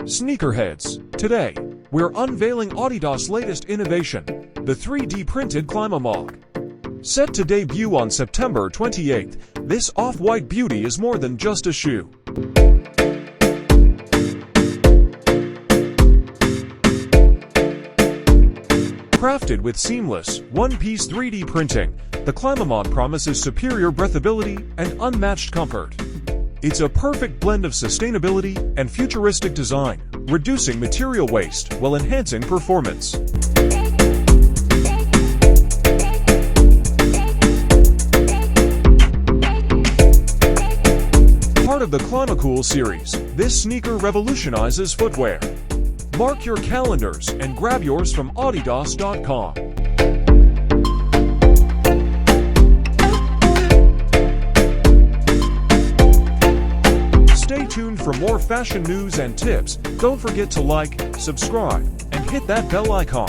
Sneakerheads, today, we're unveiling Adidas' latest innovation, the 3D-Printed ClimaMog. Set to debut on September 28, this off-white beauty is more than just a shoe. Crafted with seamless, one-piece 3D printing, the ClimaMog promises superior breathability and unmatched comfort. It's a perfect blend of sustainability and futuristic design, reducing material waste while enhancing performance. Part of the ClimaCool series, this sneaker revolutionizes footwear. Mark your calendars and grab yours from Adidas.com. Stay tuned for more fashion news and tips. Don't forget to like, subscribe, and hit that bell icon.